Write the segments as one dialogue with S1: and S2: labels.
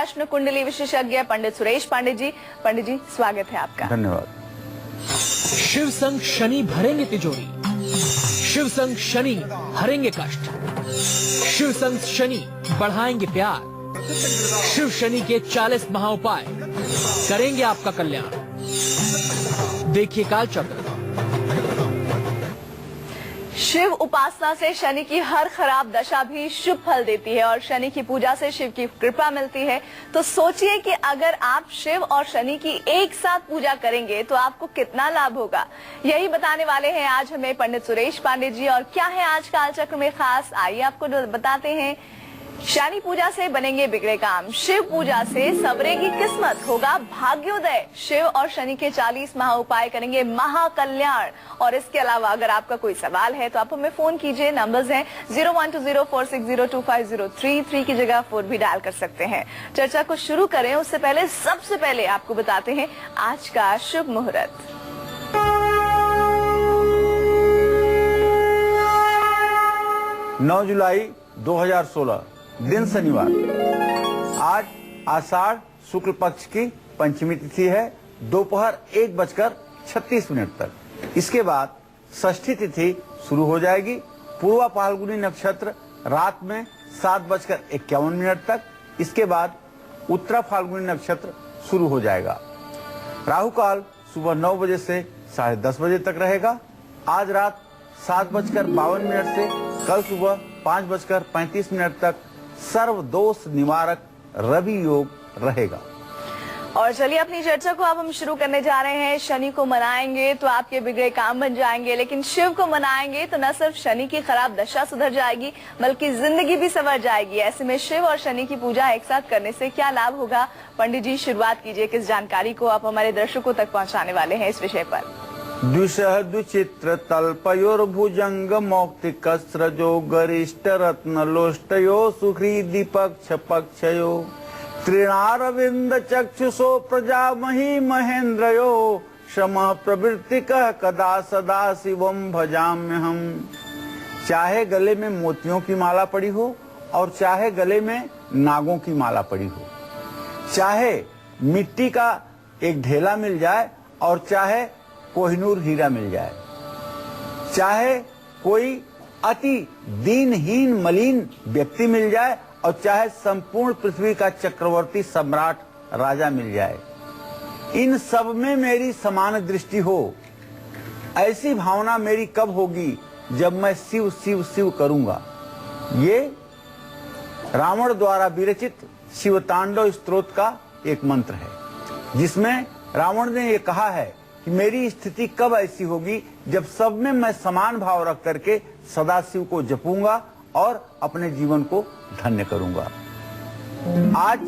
S1: प्रश्न कुंडली विशेषज्ञ पंडित सुरेश पांडे जी। पंडित जी, स्वागत है आपका।
S2: धन्यवाद।
S3: शिव संग शनि भरेंगे तिजोरी, शिव संग शनि हरेंगे कष्ट, शिव संग शनि बढ़ाएंगे प्यार, शिव शनि के 40 महाउपाय करेंगे आपका कल्याण। देखिए कालचक्र।
S1: शिव उपासना से शनि की हर खराब दशा भी शुभ फल देती है और शनि की पूजा से शिव की कृपा मिलती है। तो सोचिए कि अगर आप शिव और शनि की एक साथ पूजा करेंगे तो आपको कितना लाभ होगा। यही बताने वाले हैं आज हमें पंडित सुरेश पांडे जी। और क्या है आज कालचक्र में खास, आइए आपको बताते हैं। शनि पूजा से बनेंगे बिगड़े काम, शिव पूजा से सवरेगी किस्मत, होगा भाग्योदय, शिव और शनि के 40 महाउपाय करेंगे महाकल्याण। और इसके अलावा अगर आपका कोई सवाल है तो आप हमें फोन कीजिए। नंबर्स हैं 012046025033 की जगह 4 भी डायल कर सकते हैं। चर्चा को शुरू करें उससे पहले सबसे पहले आपको बताते हैं आज का शुभ मुहूर्त।
S2: 9 जुलाई 2016 दिन शनिवार। आज आषाढ़ शुक्ल पक्ष की पंचमी तिथि है, दोपहर 1:36 तक। इसके बाद षष्ठी तिथि शुरू हो जाएगी। पूर्वा फाल्गुनी नक्षत्र रात में 7:51 तक। इसके बाद उत्तरा फाल्गुनी नक्षत्र शुरू हो जाएगा। राहु काल सुबह 9 बजे से 10:30 बजे तक रहेगा। आज रात 7:52 से कल सुबह 5:35 तक सर्व दोष निवारक रवि योग रहेगा।
S1: और चलिए अपनी चर्चा को अब हम शुरू करने जा रहे हैं। शनि को मनाएंगे तो आपके बिगड़े काम बन जाएंगे, लेकिन शिव को मनाएंगे तो न सिर्फ शनि की खराब दशा सुधर जाएगी बल्कि जिंदगी भी संवर जाएगी। ऐसे में शिव और शनि की पूजा एक साथ करने से क्या लाभ होगा? पंडित जी शुरुआत कीजिए, किस जानकारी को आप हमारे दर्शकों तक पहुँचाने वाले हैं इस विषय पर?
S2: द्विशः द्विचित्र तल्पयोर्भुजंग मौक्तिकस्रजो गरिष्ठ रत्न लोष्टयो सुहृदि पक्ष पक्षयो त्रिणारविंद चक्षुषो प्रजामही महेंद्रयो शमः प्रवृत्तिकः कदा सदा शिवम भजाम्यहम्। चाहे गले में मोतियों की माला पड़ी हो और चाहे गले में नागों की माला पड़ी हो, चाहे मिट्टी का एक ढेला मिल जाए और चाहे कोहिनूर हीरा मिल जाए, चाहे कोई अति दीनहीन मलिन व्यक्ति मिल जाए और चाहे संपूर्ण पृथ्वी का चक्रवर्ती सम्राट राजा मिल जाए, इन सब में मेरी समान दृष्टि हो। ऐसी भावना मेरी कब होगी? जब मैं शिव शिव शिव करूंगा। ये रावण द्वारा विरचित शिवतांडव स्तोत्र का एक मंत्र है, जिसमें रावण ने ये कहा है कि मेरी स्थिति कब ऐसी होगी जब सब में मैं समान भाव रख करके सदाशिव को जपूंगा और अपने जीवन को धन्य करूंगा। आज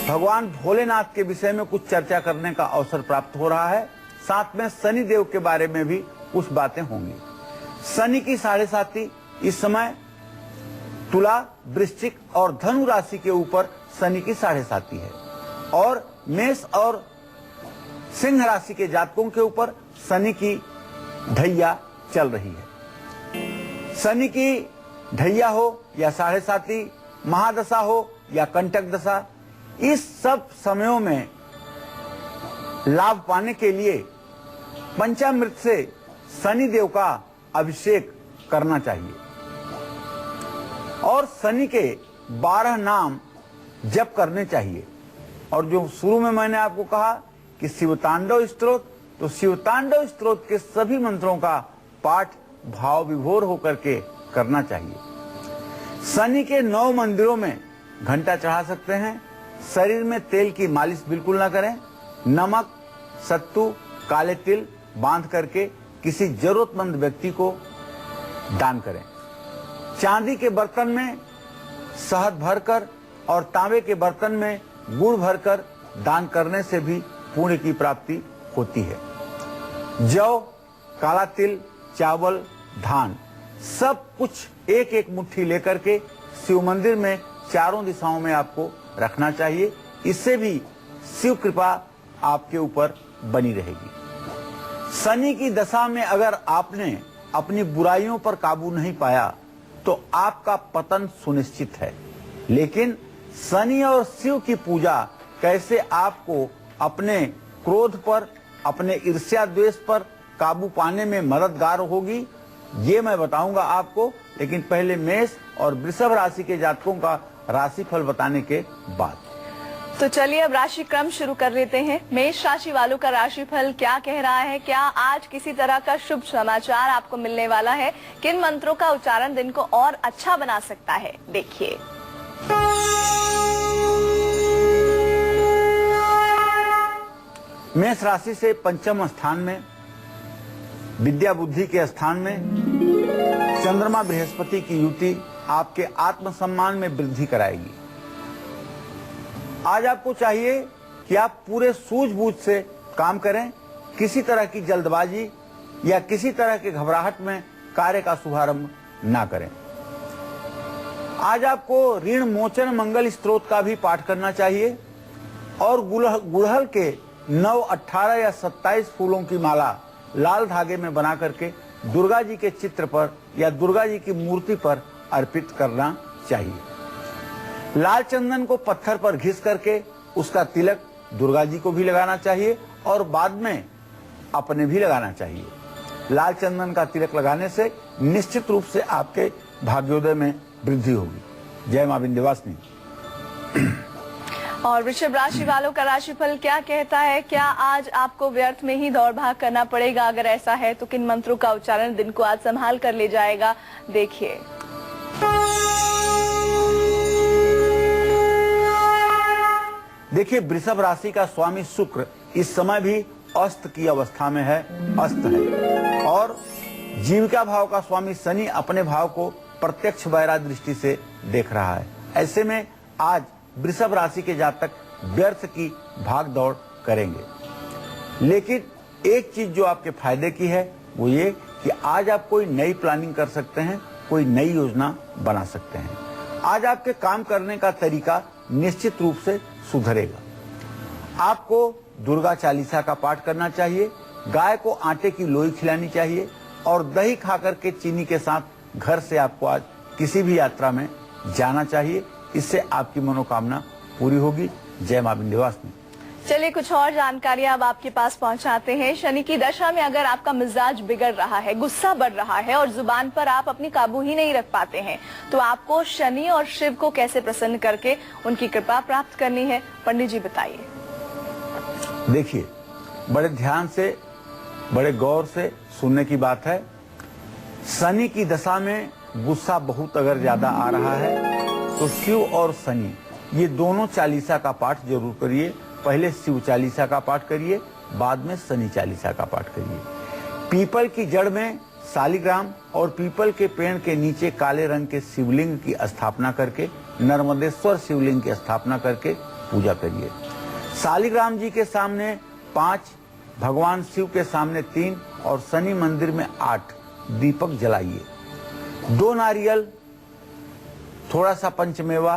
S2: भगवान भोलेनाथ के विषय में कुछ चर्चा करने का अवसर प्राप्त हो रहा है। साथ में शनि देव के बारे में भी कुछ बातें होंगी। शनि की 7.5 इस समय तुला, वृश्चिक और धनु राशि के ऊपर शनि की 7.5 है और मेष और सिंह राशि के जातकों के ऊपर शनि की ढैया चल रही है। शनि की ढैया हो या 7.5, महादशा हो या कंटक दशा, इस सब समयों में लाभ पाने के लिए पंचामृत से शनि देव का अभिषेक करना चाहिए और शनि के 12 नाम जप करने चाहिए। और जो शुरू में मैंने आपको कहा कि शिवतांडव स्तोत्र, तो शिवतांडव स्तोत्र के सभी मंत्रों का पाठ भाव विभोर होकर के करना चाहिए। शनि के 9 मंदिरों में घंटा चढ़ा सकते हैं। शरीर में तेल की मालिश बिल्कुल ना करें। नमक, सत्तू, काले तिल बांध करके किसी जरूरतमंद व्यक्ति को दान करें। चांदी के बर्तन में शहद भरकर और तांबे के बर्तन में गुड़ भरकर दान करने से भी पुण्य की प्राप्ति होती है। जौ, काला तिल, चावल, धान सब कुछ एक एक मुट्ठी लेकर के शिव मंदिर में चारों दिशाओं में आपको रखना चाहिए। इससे भी शिव कृपा आपके ऊपर बनी रहेगी। शनि की दशा में अगर आपने अपनी बुराइयों पर काबू नहीं पाया तो आपका पतन सुनिश्चित है। लेकिन शनि और शिव की पूजा कैसे आपको अपने क्रोध पर, अपने ईर्ष्या द्वेष पर काबू पाने में मददगार होगी, ये मैं बताऊंगा आपको। लेकिन पहले मेष और वृषभ राशि के जातकों का राशिफल बताने के बाद
S1: तो चलिए अब राशि क्रम शुरू कर लेते हैं। मेष राशि वालों का राशिफल क्या कह रहा है? क्या आज किसी तरह का शुभ समाचार आपको मिलने वाला है? किन मंत्रों का उच्चारण दिन को और अच्छा बना सकता है? देखिए।
S2: मेष राशि से पंचम स्थान में, विद्या बुद्धि के स्थान में चंद्रमा बृहस्पति की युति आपके आत्मसम्मान में वृद्धि कराएगी। आज आपको चाहिए कि आप पूरे सूझबूझ से काम करें, किसी तरह की जल्दबाजी या किसी तरह के घबराहट में कार्य का शुभारंभ ना करें। आज आपको ऋण मोचन मंगल स्तोत्र का भी पाठ करना चाहिए और गुड़हल के 9, 18 या 27 फूलों की माला लाल धागे में बना करके दुर्गा जी के चित्र पर या दुर्गा जी की मूर्ति पर अर्पित करना चाहिए। लाल चंदन को पत्थर पर घिस करके उसका तिलक दुर्गा जी को भी लगाना चाहिए और बाद में अपने भी लगाना चाहिए। लाल चंदन का तिलक लगाने से निश्चित रूप से आपके भाग्योदय में वृद्धि होगी। जय मां विंध्यवासिनी।
S1: और वृषभ राशि वालों का राशिफल क्या कहता है? क्या आज आपको व्यर्थ में ही दौड़ भाग करना पड़ेगा? अगर ऐसा है तो किन मंत्रों का उच्चारण दिन को आज संभाल कर ले जाएगा? देखिए।
S2: देखिए, वृषभ राशि का स्वामी शुक्र इस समय भी अस्त की अवस्था में है, अस्त है, और जीविका भाव का स्वामी शनि अपने भाव को प्रत्यक्ष वैरा दृष्टि से देख रहा है। ऐसे में आज वृषभ राशि के जातक व्यर्थ की भाग दौड़ करेंगे। लेकिन एक चीज जो आपके फायदे की है वो ये कि आज आप कोई नई प्लानिंग कर सकते हैं, कोई नई योजना बना सकते हैं। आज आपके काम करने का तरीका निश्चित रूप से सुधरेगा। आपको दुर्गा चालीसा का पाठ करना चाहिए, गाय को आटे की लोई खिलानी चाहिए और दही खाकर के चीनी के साथ घर से आपको आज किसी भी यात्रा में जाना चाहिए। इससे आपकी मनोकामना पूरी होगी। जय मां विंध्यवासिनी।
S1: चलिए कुछ और जानकारियां अब आपके पास पहुंचाते हैं। शनि की दशा में अगर आपका मिजाज बिगड़ रहा है, गुस्सा बढ़ रहा है और जुबान पर आप अपनी काबू ही नहीं रख पाते हैं, तो आपको शनि और शिव को कैसे प्रसन्न करके उनकी कृपा प्राप्त करनी है? पंडित जी बताइए।
S2: देखिए, बड़े ध्यान से, बड़े गौर से सुनने की बात है। शनि की दशा में गुस्सा बहुत अगर ज्यादा आ रहा है तो शिव और शनि ये दोनों चालीसा का पाठ जरूर करिए। पहले शिव चालीसा का पाठ करिए, बाद में शनि चालीसा का पाठ करिए। पीपल की जड़ में शालिग्राम और पीपल के पेड़ के नीचे काले रंग के शिवलिंग की स्थापना करके, नर्मदेश्वर शिवलिंग की स्थापना करके पूजा करिए। शालिग्राम जी के सामने 5, भगवान शिव के सामने 3 और शनि मंदिर में 8 दीपक जलाइए। 2 नारियल, थोड़ा सा पंचमेवा,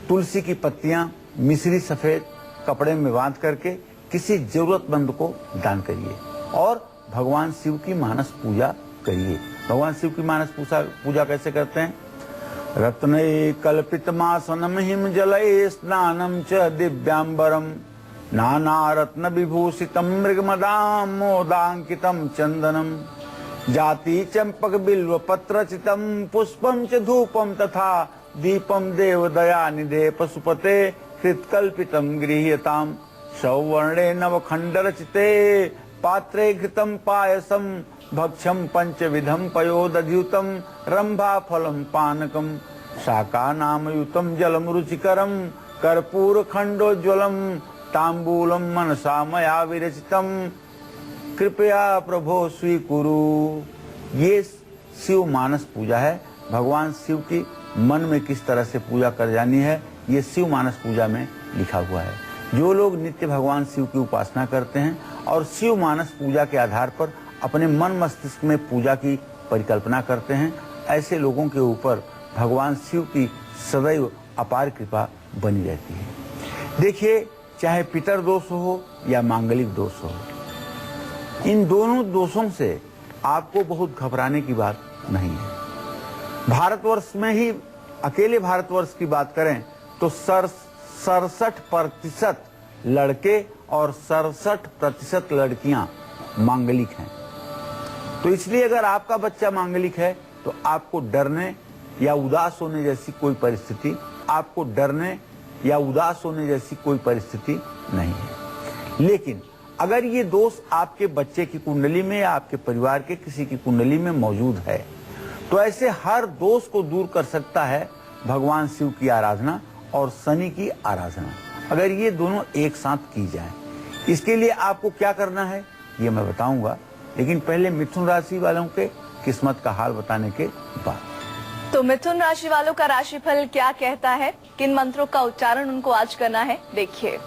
S2: तुलसी की पत्तियां, मिश्री सफेद कपड़े में बांध करके किसी जरूरतमंद को दान करिए और भगवान शिव की मानस पूजा करिए। भगवान शिव की मानस पूजा कैसे करते हैं? रत्ने कल्पित मासनम हिम जलये स्नानम च दिव्यांबरम नाना रत्न विभूषितम मृगमदाम मोदांकितम चंदनम जाति चंपक बिल्व पत्रचितम पुष्पम च धूपम तथा दीपम देव दया निधे पशुपते कृतकल्पितम गृह्यताम सौवर्णे नवखंडरचिते पात्रे घृतम पायसम भक्षम पंचविधम पयोदध्युतम रंभा फलम पानकम शाका नामयुतम जलम रुचिकरम कर्पूर खंडोज्वलम तांबूलम मनसा मया विरचितम कृपया प्रभो स्वीकुरु। ये शिव मानस पूजा है। भगवान शिव की मन में किस तरह से पूजा कर जानी है ये शिव मानस पूजा में लिखा हुआ है। जो लोग नित्य भगवान शिव की उपासना करते हैं और शिव मानस पूजा के आधार पर अपने मन मस्तिष्क में पूजा की परिकल्पना करते हैं, ऐसे लोगों के ऊपर भगवान शिव की सदैव अपार कृपा बनी रहती है। देखिए, चाहे पितर दोष हो या मांगलिक दोष हो, इन दोनों दोषों से आपको बहुत घबराने की बात नहीं है। भारतवर्ष में ही, अकेले भारतवर्ष की बात करें तो 67% लड़के और 67% लड़कियां मांगलिक हैं। तो इसलिए अगर आपका बच्चा मांगलिक है तो आपको डरने या उदास होने जैसी कोई परिस्थिति नहीं है। लेकिन अगर ये दोष आपके बच्चे की कुंडली में या आपके परिवार के किसी की कुंडली में मौजूद है तो ऐसे हर दोष को दूर कर सकता है भगवान शिव की आराधना और शनि की आराधना, अगर ये दोनों एक साथ की जाए। इसके लिए आपको क्या करना है ये मैं बताऊंगा, लेकिन पहले मिथुन राशि वालों के किस्मत का हाल बताने के बाद।
S1: तो मिथुन राशि वालों का राशिफल क्या कहता है, किन मंत्रों का उच्चारण उनको आज करना है, देखिए।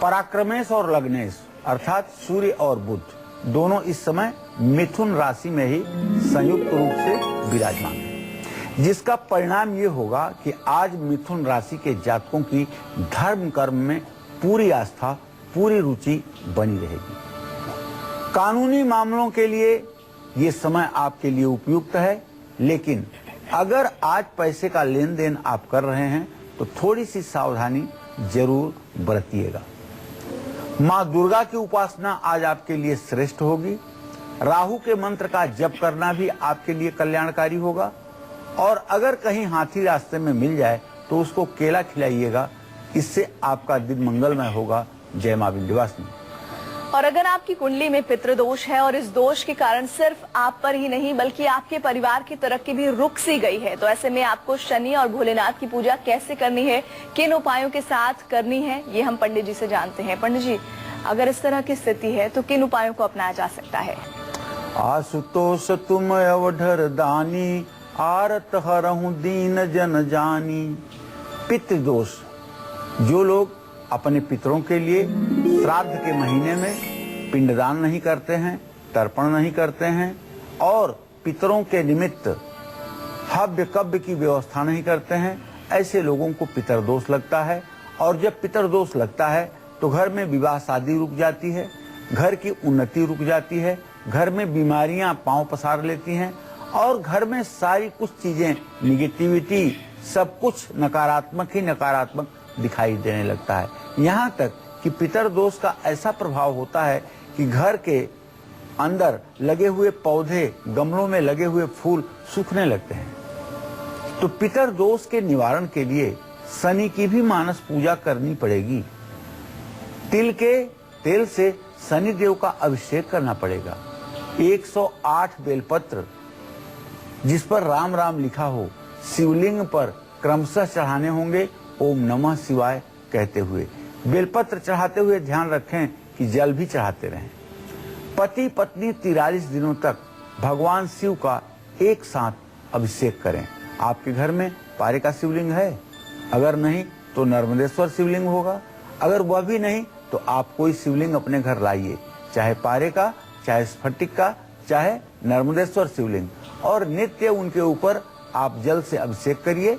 S2: पराक्रमेश और लग्नेश अर्थात सूर्य और बुध दोनों इस समय मिथुन राशि में ही संयुक्त रूप से विराजमान हैं, जिसका परिणाम ये होगा कि आज मिथुन राशि के जातकों की धर्म कर्म में पूरी आस्था, पूरी रुचि बनी रहेगी। कानूनी मामलों के लिए ये समय आपके लिए उपयुक्त है, लेकिन अगर आज पैसे का लेन देन आप कर रहे हैं तो थोड़ी सी सावधानी जरूर बरतिएगा। माँ दुर्गा की उपासना आज आपके लिए श्रेष्ठ होगी। राहु के मंत्र का जप करना भी आपके लिए कल्याणकारी होगा। और अगर कहीं हाथी रास्ते में मिल जाए तो उसको केला खिलाइएगा, इससे आपका दिन मंगलमय होगा। जय मां विंध्यवासिनी।
S1: और अगर आपकी कुंडली में पितृदोष है और इस दोष के कारण सिर्फ आप पर ही नहीं बल्कि आपके परिवार की तरक्की भी रुक सी गई है, तो ऐसे में आपको शनि और भोलेनाथ की पूजा कैसे करनी है, किन उपायों के साथ करनी है, ये हम पंडित जी से जानते हैं। पंडित जी, अगर इस तरह की स्थिति है तो किन उपायों को अपनाया जा सकता है?
S2: आशुतोष तुम अवधर दानी, आरत हरहु दीन जन जानी। पितृदोष, जो लोग अपने पितरों के लिए श्राद्ध के महीने में पिंडदान नहीं करते हैं, तर्पण नहीं करते हैं और पितरों के निमित्त हव्य कव्य की व्यवस्था नहीं करते हैं, ऐसे लोगों को पितरदोष लगता है। और जब पितरदोष लगता है तो घर में विवाह शादी रुक जाती है, घर की उन्नति रुक जाती है, घर में बीमारियां पांव पसार लेती हैं और घर में सारी कुछ चीजें, निगेटिविटी, सब कुछ नकारात्मक ही नकारात्मक दिखाई देने लगता है। यहाँ तक कि पितर दोष का ऐसा प्रभाव होता है कि घर के अंदर लगे हुए पौधे, गमलों में लगे हुए फूल सूखने लगते हैं। तो पितर दोष के निवारण के लिए शनि की भी मानस पूजा करनी पड़ेगी। तिल के तेल से शनि देव का अभिषेक करना पड़ेगा। 108 बेलपत्र जिस पर राम राम लिखा हो शिवलिंग पर क्रमशः चढ़ाने होंगे, ओम नमः शिवाय कहते हुए। बेलपत्र चढ़ाते हुए ध्यान रखें कि जल भी चढ़ाते रहें। पति पत्नी 43 दिनों तक भगवान शिव का एक साथ अभिषेक करें। आपके घर में पारे का शिवलिंग है? अगर नहीं तो नर्मदेश्वर शिवलिंग होगा। अगर वह भी नहीं तो आप कोई शिवलिंग अपने घर लाइए, चाहे पारे का, चाहे स्फटिक का, चाहे नर्मदेश्वर शिवलिंग, और नित्य उनके ऊपर आप जल से अभिषेक करिए।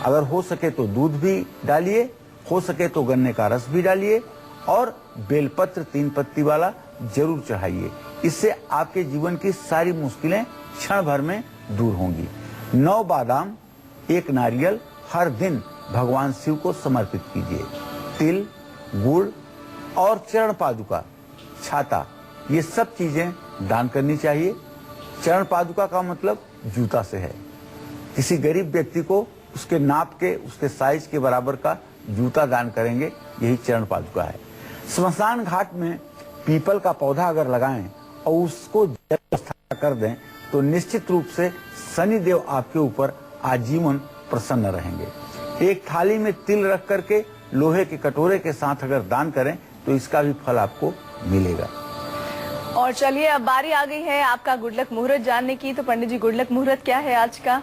S2: अगर हो सके तो दूध भी डालिए, हो सके तो गन्ने का रस भी डालिए और बेलपत्र 3 पत्ती वाला जरूर चढ़ाइए। इससे आपके जीवन की सारी मुश्किलें क्षण भर में दूर होंगी। 9 बादाम, 1 नारियल हर दिन भगवान शिव को समर्पित कीजिए। तिल, गुड़ और चरण पादुका, छाता, ये सब चीजें दान करनी चाहिए। चरण पादुका का मतलब जूता से है। किसी गरीब व्यक्ति को उसके नाप के, उसके साइज के बराबर का जूता दान करेंगे, यही चरण पादुका है। स्मशान घाट में पीपल का पौधा अगर लगाएं और उसको व्यवस्था कर दें तो निश्चित रूप से शनि देव आपके ऊपर आजीवन प्रसन्न रहेंगे। एक थाली में तिल रख करके लोहे के कटोरे के साथ अगर दान करें तो इसका भी फल आपको मिलेगा।
S1: और चलिए, अब बारी आ गई है आपका गुड लक मुहूर्त जानने की। तो पंडित जी, गुड लक मुहूर्त क्या है आज का?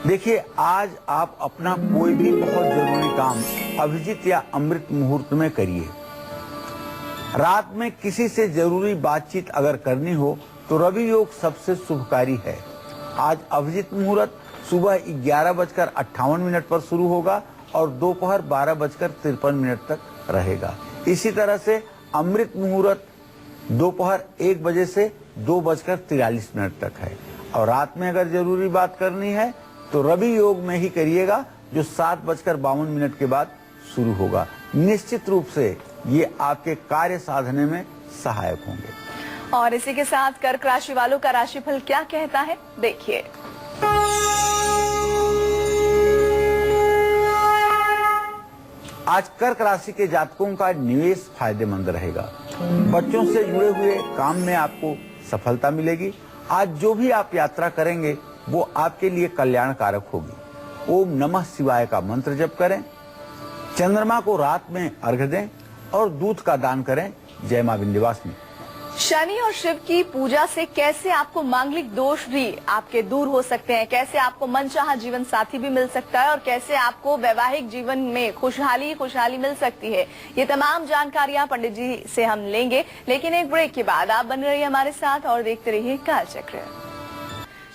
S2: देखिए, आज आप अपना कोई भी बहुत जरूरी काम अभिजीत या अमृत मुहूर्त में करिए। रात में किसी से जरूरी बातचीत अगर करनी हो तो रवि योग सबसे शुभकारी है। आज अभिजीत मुहूर्त सुबह 11:58 पर शुरू होगा और दोपहर 12:53 तक रहेगा। इसी तरह से अमृत मुहूर्त दोपहर 1 बजे से 2:43 तक है। और रात में अगर जरूरी बात करनी है तो रवि योग में ही करिएगा, जो 7:52 के बाद शुरू होगा। निश्चित रूप से ये आपके कार्य साधने में सहायक होंगे।
S1: और इसी के साथ कर्क राशि वालों का राशिफल क्या कहता है, देखिए।
S2: आज कर्क राशि के जातकों का निवेश फायदेमंद रहेगा। बच्चों से जुड़े हुए काम में आपको सफलता मिलेगी। आज जो भी आप यात्रा करेंगे वो आपके लिए कल्याणकारक होगी। ओम नमः शिवाय का मंत्र जप करें, चंद्रमा को रात में अर्घ्य दें और दूध का दान करें। जय मां विंध्यवासिनी।
S1: शनि और शिव की पूजा से कैसे आपको मांगलिक दोष भी आपके दूर हो सकते हैं, कैसे आपको मनचाहा जीवन साथी भी मिल सकता है और कैसे आपको वैवाहिक जीवन में खुशहाली मिल सकती है, ये तमाम जानकारियां पंडित जी से हम लेंगे। लेकिन एक ब्रेक के बाद आप बने रहिए हमारे साथ और देखते रहिए कालचक्र।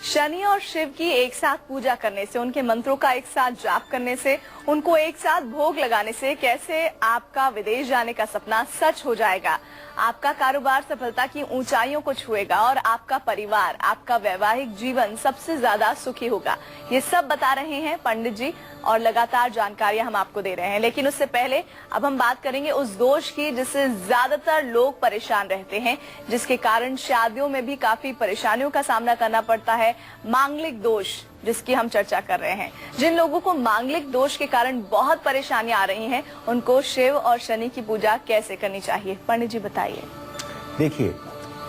S1: शनि और शिव की एक साथ पूजा करने से, उनके मंत्रों का एक साथ जाप करने से, उनको एक साथ भोग लगाने से कैसे आपका विदेश जाने का सपना सच हो जाएगा, आपका कारोबार सफलता की ऊंचाइयों को छुएगा और आपका परिवार, आपका वैवाहिक जीवन सबसे ज्यादा सुखी होगा, ये सब बता रहे हैं पंडित जी और लगातार जानकारियां हम आपको दे रहे हैं। लेकिन उससे पहले अब हम बात करेंगे उस दोष की जिससे ज्यादातर लोग परेशान रहते हैं, जिसके कारण शादियों में भी काफी परेशानियों का सामना करना पड़ता है, मांगलिक दोष जिसकी हम चर्चा कर रहे हैं। जिन लोगों को मांगलिक दोष के कारण बहुत परेशानियां आ रही हैं, उनको शिव और शनि की पूजा कैसे करनी चाहिए, पंडित जी बताइए।
S2: देखिए,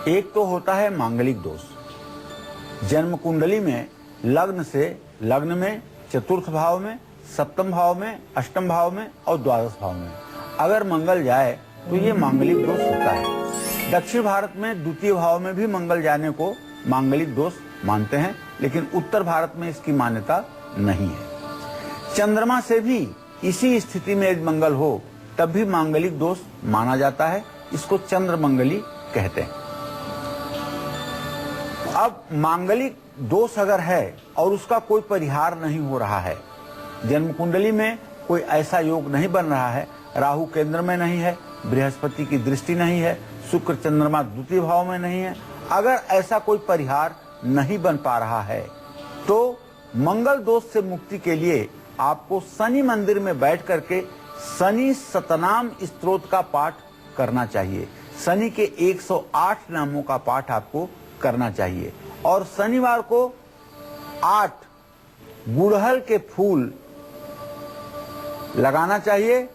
S2: एक तो होता है मांगलिक दोष। जन्म कुंडली में लग्न से लग्न में, चतुर्थ भाव में, सप्तम भाव में, अष्टम भाव में और द्वादश भाव में अगर मंगल जाए तो ये मांगलिक दोष होता है। दक्षिण भारत में द्वितीय भाव में भी मंगल जाने को मांगलिक दोष मानते हैं, लेकिन उत्तर भारत में इसकी मान्यता नहीं है। चंद्रमा से भी इसी स्थिति में यदि मंगल हो तब भी मांगलिक दोष माना जाता है, इसको चंद्र मंगली कहते हैं। अब मांगलिक दोष अगर है और उसका कोई परिहार नहीं हो रहा है, जन्म कुंडली में कोई ऐसा योग नहीं बन रहा है, राहु केंद्र में नहीं है, बृहस्पति की दृष्टि नहीं है, शुक्र चंद्रमा द्वितीय भाव में नहीं है, अगर ऐसा कोई परिहार नहीं बन पा रहा है तो मंगल दोष से मुक्ति के लिए आपको शनि मंदिर में बैठ करके शनि सतनाम स्तोत्र का पाठ करना चाहिए। शनि के 108 नामों का पाठ आपको करना चाहिए और शनिवार को 8 गुड़हल के फूल लगाना चाहिए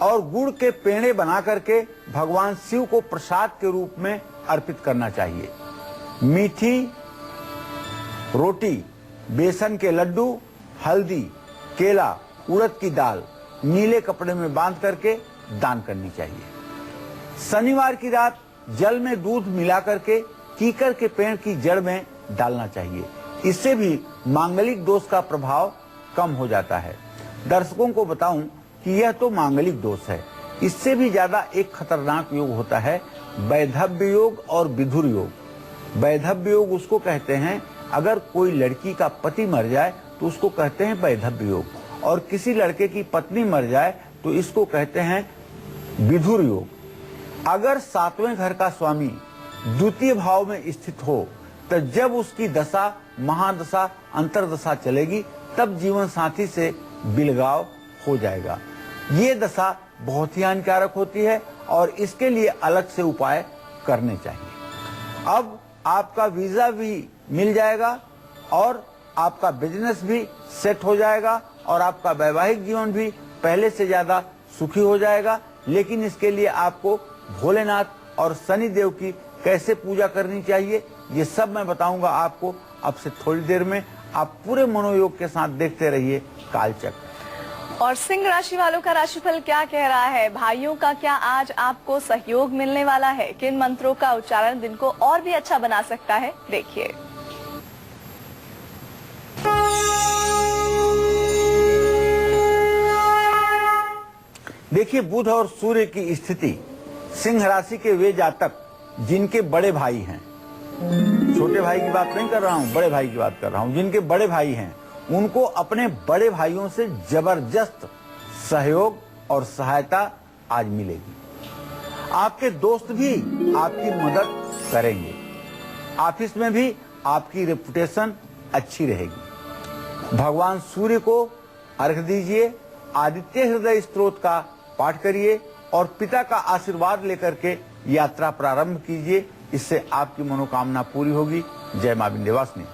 S2: और गुड़ के पेड़े बना करके भगवान शिव को प्रसाद के रूप में अर्पित करना चाहिए। मीठी रोटी, बेसन के लड्डू, हल्दी, केला, उड़द की दाल नीले कपड़े में बांध करके दान करनी चाहिए। शनिवार की रात जल में दूध मिला करके कीकर के पेड़ की जड़ में डालना चाहिए। इससे भी मांगलिक दोष का प्रभाव कम हो जाता है। दर्शकों को बताऊं कि यह तो मांगलिक दोष है, इससे भी ज्यादा एक खतरनाक योग होता है वैधव्य योग और विधुर योग। वैधव्य योग उसको कहते हैं अगर कोई लड़की का पति मर जाए तो उसको कहते हैं वैधव्य योग, और किसी लड़के की पत्नी मर जाए तो इसको कहते हैं विधुर योग। अगर 7वें घर का स्वामी द्वितीय भाव में स्थित हो तो जब उसकी दशा महादशा अंतरदशा चलेगी तब जीवन साथी से बिलगाव हो जाएगा। ये दशा बहुत ही हानिकारक होती है और इसके लिए अलग से उपाय करने चाहिए। अब आपका वीजा भी मिल जाएगा और आपका बिजनेस भी सेट हो जाएगा और आपका वैवाहिक जीवन भी पहले से ज्यादा सुखी हो जाएगा। लेकिन इसके लिए आपको भोलेनाथ और शनि देव की कैसे पूजा करनी चाहिए ये सब मैं बताऊंगा आपको अब से थोड़ी देर में। आप पूरे मनोयोग के साथ देखते रहिए कालचक्र।
S1: और सिंह राशि वालों का राशिफल क्या कह रहा है, भाइयों का क्या आज आपको सहयोग मिलने वाला है, किन मंत्रों का उच्चारण दिन को और भी अच्छा बना सकता है, देखिए।
S2: देखिए, बुध और सूर्य की स्थिति सिंह राशि के वे जातक जिनके बड़े भाई हैं, छोटे भाई की बात नहीं कर रहा हूं, बड़े भाई की बात कर रहा हूं, जिनके बड़े भाई हैं उनको अपने बड़े भाइयों से जबरदस्त सहयोग और सहायता आज मिलेगी। आपके दोस्त भी आपकी मदद करेंगे। ऑफिस में भी आपकी रेपुटेशन अच्छी रहेगी। भगवान सूर्य को अर्घ्य दीजिए, आदित्य हृदय स्तोत्र का पाठ करिए और पिता का आशीर्वाद लेकर के यात्रा प्रारंभ कीजिए। इससे आपकी मनोकामना पूरी होगी। जय मां विंध्यवासिनी।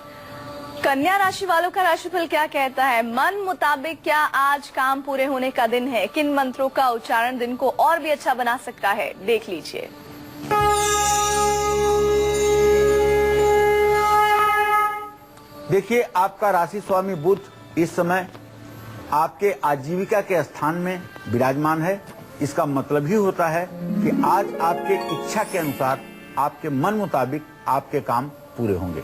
S1: कन्या राशि वालों का राशिफल क्या कहता है? मन मुताबिक क्या आज काम पूरे होने का दिन है? किन मंत्रों का उच्चारण दिन को और भी अच्छा बना सकता है? देख लीजिए।
S2: देखिए, आपका राशि स्वामी बुध इस समय आपके आजीविका के स्थान में विराजमान है। इसका मतलब ही होता है कि आज आपके इच्छा के अनुसार, आपके मन मुताबिक आपके काम पूरे होंगे।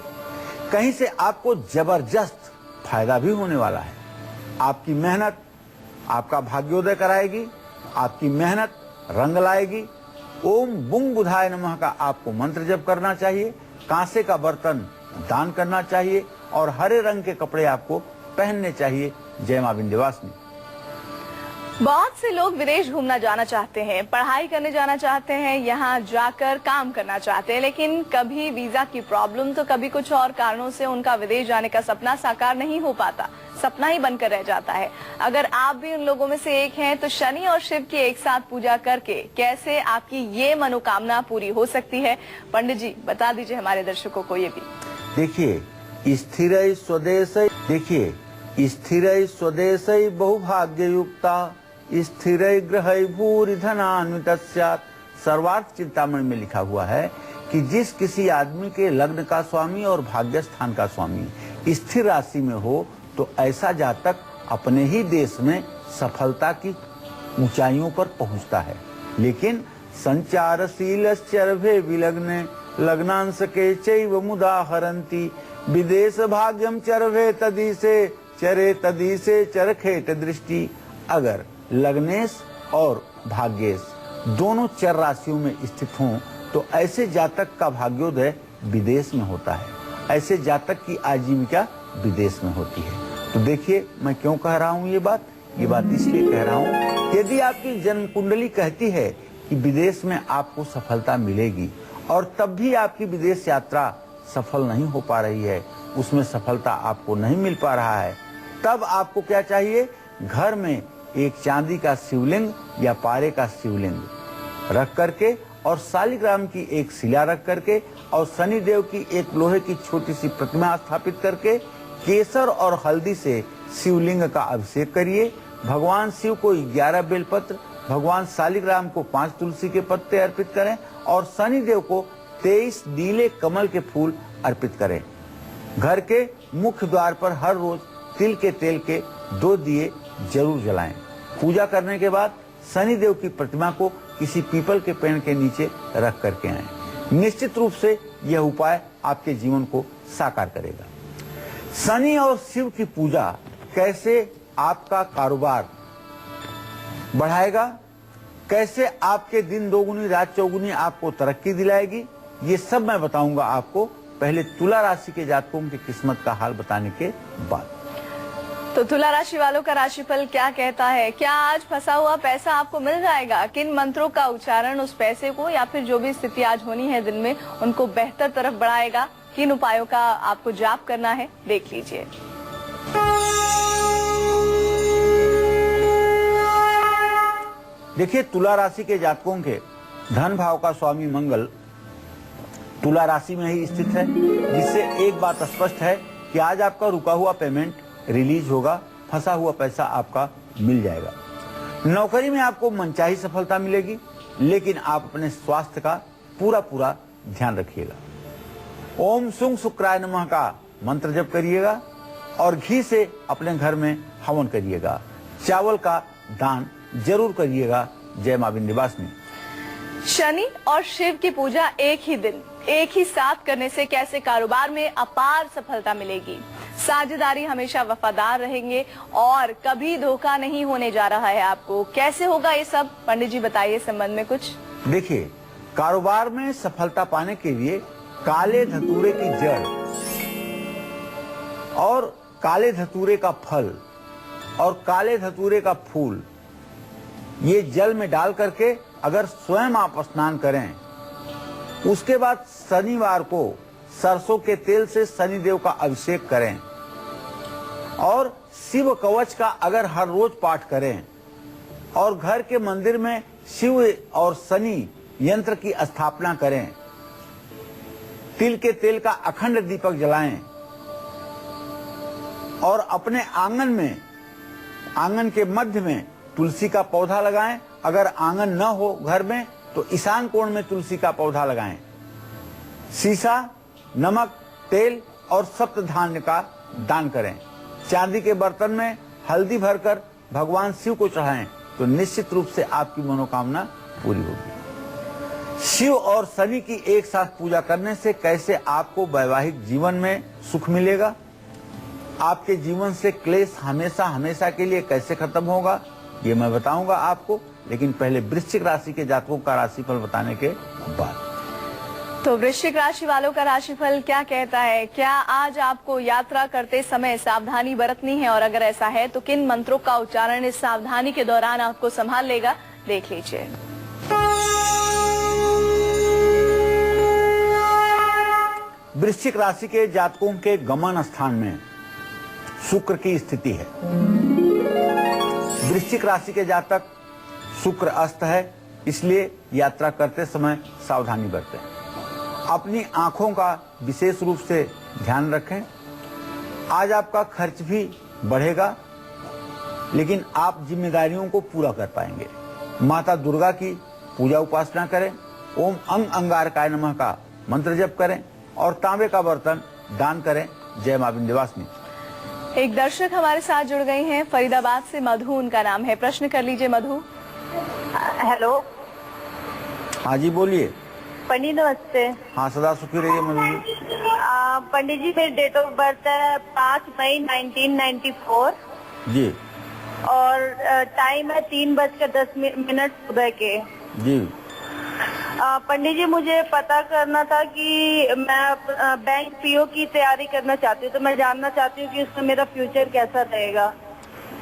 S2: कहीं से आपको जबरदस्त फायदा भी होने वाला है। आपकी मेहनत आपका भाग्योदय कराएगी, आपकी मेहनत रंग लाएगी। ओम बुंग बुधाय नमः का आपको मंत्र जप करना चाहिए। कांसे का बर्तन दान करना चाहिए और हरे रंग के कपड़े आपको पहनने चाहिए। जय मां विंध्यवासिनी।
S1: बहुत से लोग विदेश घूमना जाना चाहते हैं, पढ़ाई करने जाना चाहते हैं, यहाँ जाकर काम करना चाहते हैं, लेकिन कभी वीजा की प्रॉब्लम तो कभी कुछ और कारणों से उनका विदेश जाने का सपना साकार नहीं हो पाता, सपना ही बनकर रह जाता है। अगर आप भी उन लोगों में से एक हैं तो शनि और शिव की एक साथ पूजा करके कैसे आपकी ये मनोकामना पूरी हो सकती है, पंडित जी बता दीजिए हमारे दर्शकों को ये भी।
S2: देखिए, स्थिर स्वदेश, देखिए स्थिर स्वदेश बहुभाग्य युक्ता स्थिर ग्रह भूरि धनान्वित सर्वार्थ चिंतामणि में लिखा हुआ है कि जिस किसी आदमी के लग्न का स्वामी और भाग्य स्थान का स्वामी स्थिर राशि में हो तो ऐसा जातक अपने ही देश में सफलता की ऊंचाइयों पर पहुंचता है। लेकिन संचारशीलश्चर्भे विलग्ने लग्नांश के चैव मुदा हरन्ति विदेश भाग्यम चर्भे तदीसे चरे तदीसे चरखेट दृष्टि। अगर लग्नेश और भाग्येश दोनों चर राशियों में स्थित हों तो ऐसे जातक का भाग्योदय विदेश में होता है। ऐसे जातक की आजीविका विदेश में होती है। तो देखिए, मैं क्यों कह रहा हूँ ये बात इसलिए कह रहा हूँ, यदि आपकी जन्म कुंडली कहती है कि विदेश में आपको सफलता मिलेगी और तब भी आपकी विदेश यात्रा सफल नहीं हो पा रही है, उसमें सफलता आपको नहीं मिल पा रहा है, तब आपको क्या चाहिए? घर में एक चांदी का शिवलिंग या पारे का शिवलिंग रख करके और शालिग्राम की एक शिला रख करके और शनिदेव की एक लोहे की छोटी सी प्रतिमा स्थापित करके केसर और हल्दी से शिवलिंग का अभिषेक करिए। भगवान शिव को 11 बेलपत्र, भगवान शालिग्राम को 5 तुलसी के पत्ते अर्पित करें और शनिदेव को 23 नीले कमल के फूल अर्पित करें। घर के मुख्य द्वार पर हर रोज तिल के तेल के 2 दिए जरूर जलाएं। पूजा करने के बाद शनिदेव की प्रतिमा को किसी पीपल के पेड़ के नीचे रख करके आएं। निश्चित रूप से यह उपाय आपके जीवन को साकार करेगा। शनि और शिव की पूजा कैसे आपका कारोबार बढ़ाएगा, कैसे आपके दिन दोगुनी रात चौगुनी आपको तरक्की दिलाएगी, ये सब मैं बताऊंगा आपको पहले तुला राशि के जातकों की किस्मत का हाल बताने के बाद।
S1: तो तुला राशि वालों का राशिफल क्या कहता है? क्या आज फंसा हुआ पैसा आपको मिल जाएगा? किन मंत्रों का उच्चारण उस पैसे को या फिर जो भी स्थिति आज होनी है दिन में उनको बेहतर तरफ बढ़ाएगा? किन उपायों का आपको जाप करना है, देख लीजिए।
S2: देखिए, तुला राशि के जातकों के धन भाव का स्वामी मंगल तुला राशि में ही स्थित है, जिससे एक बात स्पष्ट है कि आज आपका रुका हुआ पेमेंट रिलीज होगा, फंसा हुआ पैसा आपका मिल जाएगा। नौकरी में आपको मनचाही सफलता मिलेगी, लेकिन आप अपने स्वास्थ्य का पूरा ध्यान रखिएगा। ओम सुंग शुक्राय नमः का मंत्र जप करिएगा और घी से अपने घर में हवन करिएगा। चावल का दान जरूर करिएगा। जय मां विंध्यवासिनी।
S1: शनि और शिव की पूजा एक ही दिन एक ही साथ करने से कैसे कारोबार में अपार सफलता मिलेगी, साझेदारी हमेशा वफादार रहेंगे और कभी धोखा नहीं होने जा रहा है आपको। कैसे होगा ये सब, पंडित जी बताइए संबंध में कुछ।
S2: देखिए, कारोबार में सफलता पाने के लिए काले धतूरे की जड़ और काले धतूरे का फल और काले धतूरे का फूल ये जल में डाल करके अगर स्वयं आप स्नान करें, उसके बाद शनिवार को सरसों के तेल से शनिदेव का अभिषेक करें और शिव कवच का अगर हर रोज पाठ करें और घर के मंदिर में शिव और शनि यंत्र की स्थापना करें, तिल के तेल का अखंड दीपक जलाएं और अपने आंगन में, आंगन के मध्य में तुलसी का पौधा लगाएं। अगर आंगन न हो घर में तो ईशान कोण में तुलसी का पौधा लगाएं। सीसा, नमक, तेल और सप्त धान्य का दान करें। चांदी के बर्तन में हल्दी भरकर भगवान शिव को चढ़ाएं तो निश्चित रूप से आपकी मनोकामना पूरी होगी। शिव और शनि की एक साथ पूजा करने से कैसे आपको वैवाहिक जीवन में सुख मिलेगा, आपके जीवन से क्लेश हमेशा हमेशा के लिए कैसे खत्म होगा, ये मैं बताऊंगा आपको। लेकिन पहले वृश्चिक राशि के जातकों का राशिफल बताने के बाद।
S1: तो वृश्चिक राशि वालों का राशिफल क्या कहता है? क्या आज आपको यात्रा करते समय सावधानी बरतनी है, और अगर ऐसा है तो किन मंत्रों का उच्चारण इस सावधानी के दौरान आपको संभाल लेगा, देख लीजिए।
S2: वृश्चिक राशि के जातकों के गमन स्थान में शुक्र की स्थिति है। वृश्चिक राशि के जातक शुक्र अस्त है, इसलिए यात्रा करते समय सावधानी बरतें। अपनी आंखों का विशेष रूप से ध्यान रखें। आज आपका खर्च भी बढ़ेगा, लेकिन आप जिम्मेदारियों को पूरा कर पाएंगे। माता दुर्गा की पूजा उपासना करें, ओम अंग अंगारकाय नमः का मंत्र जप करें और तांबे का बर्तन दान करें। जय मां विंध्यवासिनी।
S1: एक दर्शक हमारे साथ जुड़ गई हैं, फरीदाबाद से मधु उनका नाम है। प्रश्न कर लीजिए मधु।
S4: हेलो।
S2: हाँ जी बोलिए।
S4: पंडित नमस्ते।
S2: हाँ सदा सुखी रहिए मधु जी।
S4: पंडित जी मेरी डेट ऑफ बर्थ है 5 मई 1994
S2: जी।
S4: और टाइम है 3:10 सुबह के।
S2: जी।
S4: पंडित जी मुझे पता करना था कि मैं बैंक पीओ की तैयारी करना चाहती हूँ, तो मैं जानना चाहती हूँ कि उसमें मेरा फ्यूचर कैसा रहेगा।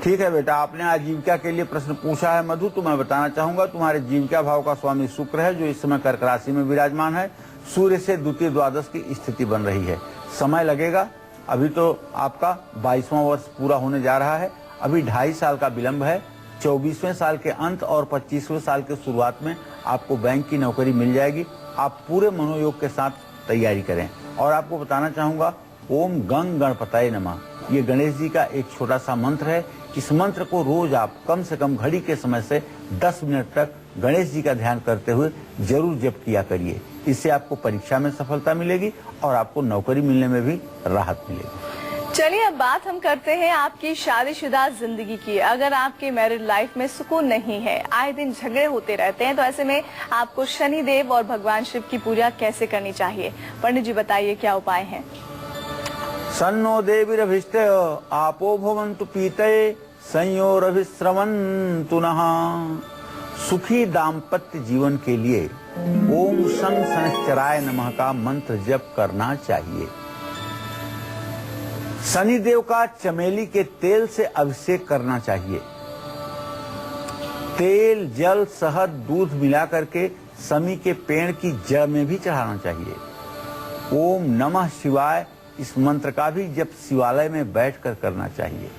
S2: ठीक है बेटा, आपने आजीविका के लिए प्रश्न पूछा है मधु, तो मैं बताना चाहूंगा तुम्हारे जीविका भाव का स्वामी शुक्र है, जो इस समय कर्क राशि में विराजमान है। सूर्य से द्वितीय द्वादश की स्थिति बन रही है। समय लगेगा, अभी तो आपका 22वां वर्ष पूरा होने जा रहा है। अभी 2.5 साल का विलंब है। 24वें साल के अंत और 25वें साल के शुरुआत में आपको बैंक की नौकरी मिल जाएगी। आप पूरे मनोयोग के साथ तैयारी करें। और आपको बताना चाहूंगा, ओम गंग गणपतये नमः, ये गणेश जी का एक छोटा सा मंत्र है। इस मंत्र को रोज आप कम से कम घड़ी के समय से 10 मिनट तक गणेश जी का ध्यान करते हुए जरूर जप किया करिए। इससे आपको परीक्षा में सफलता मिलेगी और आपको नौकरी मिलने में भी राहत मिलेगी।
S1: चलिए अब बात हम करते हैं आपकी शादीशुदा जिंदगी की। अगर आपके मैरिड लाइफ में सुकून नहीं है, आए दिन झगड़े होते रहते हैं, तो ऐसे में आपको शनि देव और भगवान शिव की पूजा कैसे करनी चाहिए? पंडित जी बताइए क्या उपाय है?
S2: सन्नो देवीरभिष्टय आपो भवन्तु पीतये संयोरभिश्रवन्तु नः। सुखी दाम्पत्य जीवन के लिए ओम शं शनिश्चराय नमः का मंत्र जप करना चाहिए। शनिदेव का चमेली के तेल से अभिषेक करना चाहिए। तेल, जल, शहद, दूध मिला करके शमी के पेड़ की जड़ में भी चढ़ाना चाहिए। ओम नमः शिवाय इस मंत्र का भी जप शिवालय में बैठकर करना चाहिए।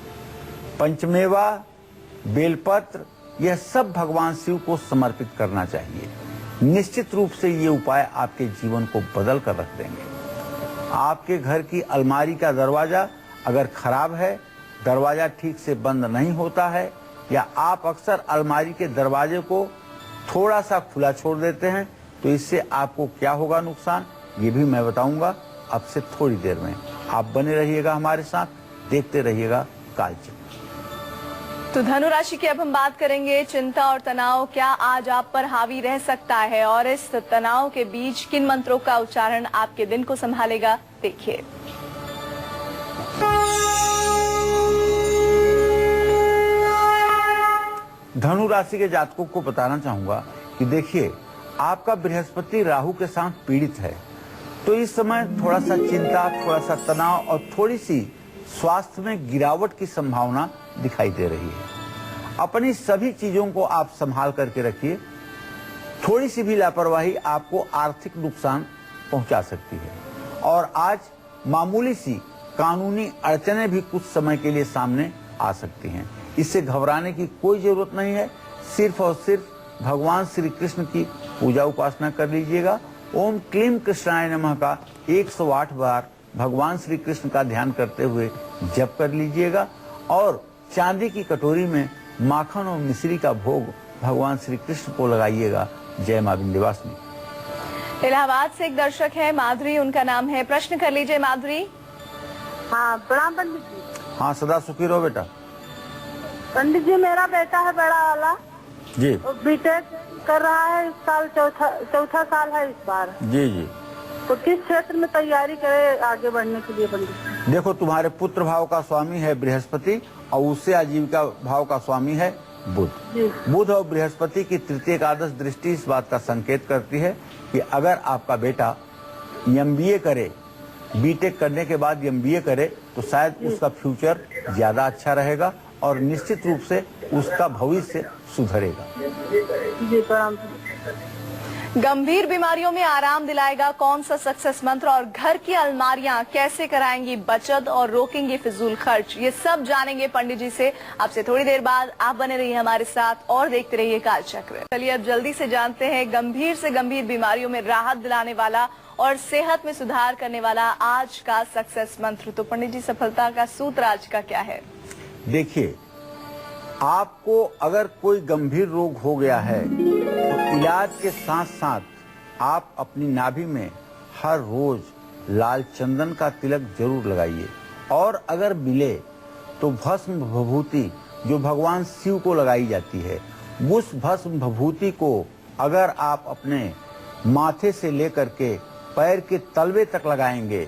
S2: पंचमेवा, बेलपत्र, यह सब भगवान शिव को समर्पित करना चाहिए। निश्चित रूप से ये उपाय आपके जीवन को बदल कर रख देंगे। आपके घर की अलमारी का दरवाजा अगर खराब है, दरवाजा ठीक से बंद नहीं होता है, या आप अक्सर अलमारी के दरवाजे को थोड़ा सा खुला छोड़ देते हैं, तो इससे आपको क्या होगा नुकसान, ये भी मैं बताऊंगा अब से थोड़ी देर में। आप बने रहिएगा हमारे साथ, देखते रहिएगा कालचक्र।
S1: तो धनु राशि की अब हम बात करेंगे। चिंता और तनाव क्या आज आप पर हावी रह सकता है, और इस तनाव के बीच किन मंत्रों का उच्चारण आपके दिन को संभालेगा, देखिए।
S2: धनु राशि के जातकों को बताना चाहूंगा कि देखिए, आपका बृहस्पति राहु के साथ पीड़ित है, तो इस समय थोड़ा सा चिंता, थोड़ा सा तनाव और थोड़ी सी स्वास्थ्य में गिरावट की संभावना दिखाई दे रही है। अपनी सभी चीजों को आप संभाल करके रखिए। थोड़ी सी भी लापरवाही आपको आर्थिक नुकसान पहुंचा सकती है। और आज मामूली सी कानूनी अड़चनें भी कुछ समय के लिए सामने आ सकती हैं। इससे घबराने की कोई जरूरत नहीं है। सिर्फ और सिर्फ भगवान श्री कृष्ण की पूजा उपासना कर लीजिएगा। ओम क्लीम कृष्णाय नमः का 108 बार भगवान श्री कृष्ण का ध्यान करते हुए जप कर लीजिएगा और चांदी की कटोरी में माखन और मिश्री का भोग भगवान श्री कृष्ण को लगाइएगा। जय मां विंध्यवासिनी।
S1: इलाहाबाद से एक दर्शक है माधुरी, उनका नाम है। प्रश्न कर लीजिए माधुरी।
S4: हाँ, प्रणाम पंडित जी।
S2: हाँ, सदा सुखी रहो बेटा।
S4: पंडित जी, मेरा बेटा है बड़ा वाला,
S2: जी
S4: बीटेक कर रहा है, इस साल चौथा साल है इस बार।
S2: जी जी।
S4: तो किस क्षेत्र में तैयारी करे आगे बढ़ने के लिए पंडित जी?
S2: देखो, तुम्हारे पुत्र भाव का स्वामी है बृहस्पति और उससे आजीविका भाव का स्वामी है बुध। बुध और बृहस्पति की तृतीय एकादश दृष्टि इस बात का संकेत करती है कि अगर आपका बेटा MBA करे, बीटेक करने के बाद MBA करे तो शायद उसका फ्यूचर ज्यादा अच्छा रहेगा और निश्चित रूप से उसका भविष्य सुधरेगा।
S4: जी प्रणाम।
S1: गंभीर बीमारियों में आराम दिलाएगा कौन सा सक्सेस मंत्र और घर की अलमारियां कैसे कराएंगी बचत और रोकेंगी फिजूल खर्च, ये सब जानेंगे पंडित जी से। आपसे थोड़ी देर बाद आप बने रहिए हमारे साथ और देखते रहिए कालचक्र। चलिए अब जल्दी से जानते हैं गंभीर से गंभीर बीमारियों में राहत दिलाने वाला और सेहत में सुधार करने वाला आज का सक्सेस मंत्र। तो पंडित जी, सफलता का सूत्र आज का क्या है?
S2: देखिए, आपको अगर कोई गंभीर रोग हो गया है तो इलाज के साथ साथ आप अपनी नाभि में हर रोज लाल चंदन का तिलक जरूर लगाइए और अगर मिले तो भस्म भभूति जो भगवान शिव को लगाई जाती है, उस भस्म भभूति को अगर आप अपने माथे से लेकर के पैर के तलवे तक लगाएंगे,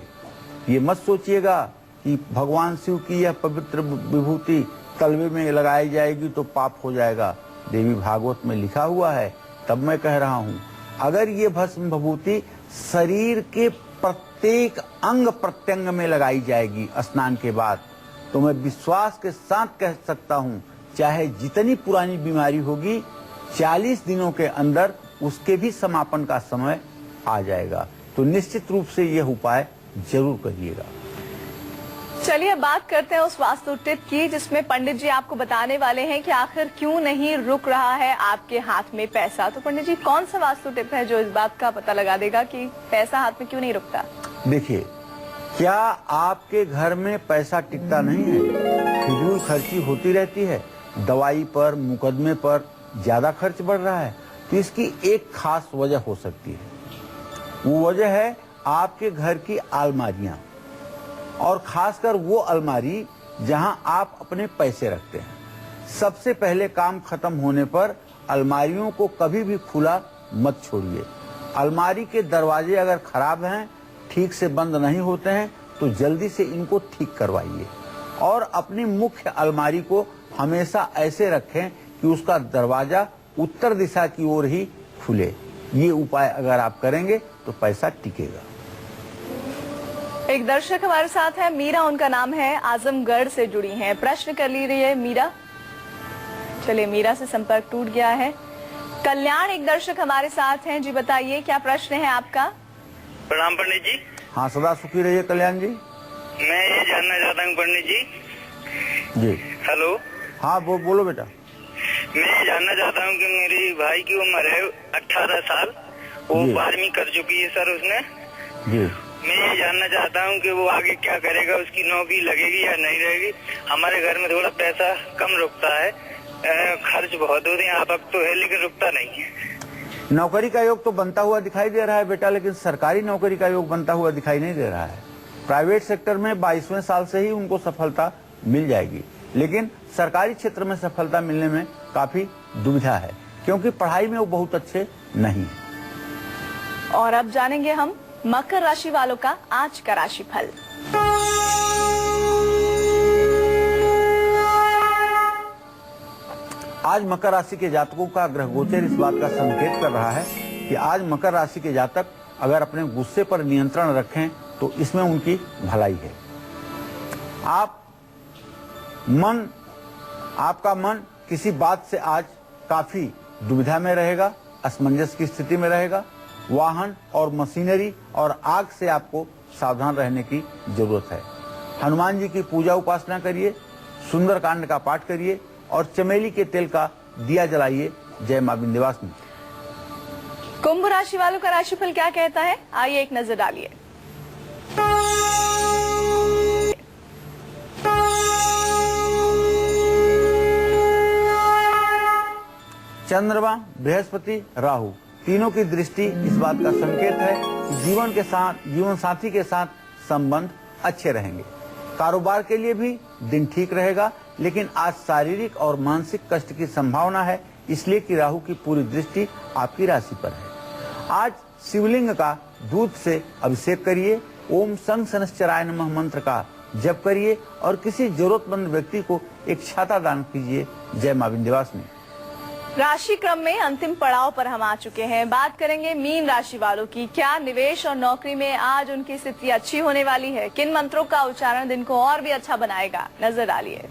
S2: ये मत सोचिएगा कि भगवान शिव की यह पवित्र विभूति तलवे में लगाई जाएगी तो पाप हो जाएगा। देवी भागवत में लिखा हुआ है, तब मैं कह रहा हूँ, अगर ये भस्म भभूति शरीर के प्रत्येक अंग प्रत्यंग में लगाई जाएगी स्नान के बाद, तो मैं विश्वास के साथ कह सकता हूँ, चाहे जितनी पुरानी बीमारी होगी 40 दिनों के अंदर उसके भी समापन का समय आ जाएगा। तो निश्चित रूप से यह उपाय जरूर करिएगा।
S1: चलिए बात करते हैं उस वास्तु टिप की जिसमें पंडित जी आपको बताने वाले हैं कि आखिर क्यों नहीं रुक रहा है आपके हाथ में पैसा। तो पंडित जी, कौन सा वास्तु टिप है जो इस बात का पता लगा देगा कि पैसा हाथ में क्यों नहीं रुकता?
S2: देखिए, क्या आपके घर में पैसा टिकता नहीं है? फिजूल खर्ची होती रहती है, दवाई पर, मुकदमे पर ज्यादा खर्च बढ़ रहा है, तो इसकी एक खास वजह हो सकती है। वो वजह है आपके घर की अलमारियां, और खासकर वो अलमारी जहां आप अपने पैसे रखते हैं। सबसे पहले काम खत्म होने पर अलमारियों को कभी भी खुला मत छोड़िए। अलमारी के दरवाजे अगर खराब हैं, ठीक से बंद नहीं होते हैं, तो जल्दी से इनको ठीक करवाइए और अपनी मुख्य अलमारी को हमेशा ऐसे रखें कि उसका दरवाजा उत्तर दिशा की ओर ही खुले। ये उपाय अगर आप करेंगे तो पैसा टिकेगा।
S1: एक दर्शक हमारे साथ है, मीरा उनका नाम है, आजमगढ़ से जुड़ी हैं। प्रश्न कर ली रही है मीरा। चलिए, मीरा से संपर्क टूट गया है। कल्याण एक दर्शक हमारे साथ हैं, जी बताइए क्या प्रश्न है आपका?
S5: प्रणाम पंडित जी।
S2: हाँ, सदा सुखी रहिए कल्याण जी।
S5: मैं ये जानना चाहता हूँ पंडित जी।
S2: हेलो। हाँ, बोलो बेटा।
S5: मैं ये जानना चाहता हूँ कि मेरी भाई की उम्र है 18 साल, वो 12वीं कर चुकी है सर उसने
S2: जी।
S5: मैं ये जानना चाहता हूँ कि वो आगे क्या करेगा, उसकी नौकरी लगेगी या नहीं रहेगी। हमारे घर में थोड़ा पैसा कम रुकता है, खर्च बहुत होते हैं, आप तो है लेकिन रुकता नहीं है।
S2: नौकरी का योग तो बनता हुआ दिखाई दे रहा है बेटा, लेकिन सरकारी नौकरी का योग बनता हुआ दिखाई नहीं दे रहा है। प्राइवेट सेक्टर में 22वें साल से ही उनको सफलता मिल जाएगी, लेकिन सरकारी क्षेत्र में सफलता मिलने में काफी दुविधा है, क्योंकि पढ़ाई में वो बहुत अच्छे नहीं है।
S1: और अब जानेंगे हम मकर राशि वालों का आज का राशिफल।
S2: आज मकर राशि के जातकों का ग्रह गोचर इस बात का संकेत कर रहा है कि आज मकर राशि के जातक अगर अपने गुस्से पर नियंत्रण रखें तो इसमें उनकी भलाई है। आपका मन किसी बात से आज काफी दुविधा में रहेगा, असमंजस की स्थिति में रहेगा। वाहन और मशीनरी और आग से आपको सावधान रहने की जरूरत है। हनुमान जी की पूजा उपासना करिए, सुंदरकांड का पाठ करिए और चमेली के तेल का दिया जलाइए। जय मां विंध्यवासिनी।
S1: कुंभ राशि वालों का राशिफल क्या कहता है, आइए एक नजर डालिए।
S2: चंद्रमा, बृहस्पति, राहु तीनों की दृष्टि इस बात का संकेत है कि जीवन साथी के साथ संबंध अच्छे रहेंगे। कारोबार के लिए भी दिन ठीक रहेगा, लेकिन आज शारीरिक और मानसिक कष्ट की संभावना है, इसलिए कि राहु की पूरी दृष्टि आपकी राशि पर है। आज शिवलिंग का दूध से अभिषेक करिए, ओम शं शनश्चराय नमः मंत्र का जप करिए और किसी जरूरतमंद व्यक्ति को एक छाता दान कीजिए। जय मां विंध्यवासिनी।
S1: राशि क्रम में अंतिम पड़ाव पर हम आ चुके हैं। बात करेंगे मीन राशि वालों की। क्या निवेश और नौकरी में आज उनकी स्थिति अच्छी होने वाली है? किन मंत्रों का उच्चारण दिन को और भी अच्छा बनाएगा, नजर डालिए।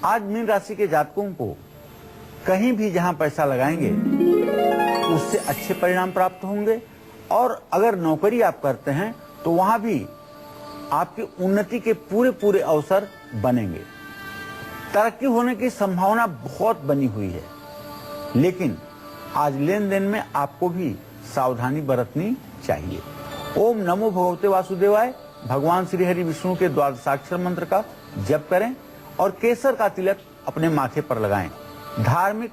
S2: आज मीन राशि के जातकों को कहीं भी जहां पैसा लगाएंगे उससे अच्छे परिणाम प्राप्त होंगे, और अगर नौकरी आप करते हैं तो वहां भी आपकी उन्नति के पूरे अवसर बनेंगे। तरक्की होने की संभावना बहुत बनी हुई है, लेकिन आज लेन देन में आपको भी सावधानी बरतनी चाहिए। ओम नमो भगवते वासुदेवाय भगवान श्री हरि विष्णु के द्वादशाक्षर मंत्र का जप करें और केसर का तिलक अपने माथे पर लगाएं। धार्मिक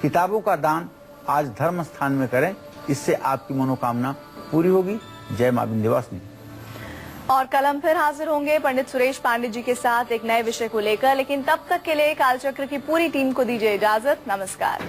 S2: किताबों का दान आज धर्म स्थान में करें, इससे आपकी मनोकामना पूरी होगी। जय मां विंध्यवासिनी।
S1: और कल हम फिर हाजिर होंगे पंडित सुरेश पांडे जी के साथ एक नए विषय को लेकर, लेकिन तब तक के लिए कालचक्र की पूरी टीम को दीजिए इजाजत। नमस्कार।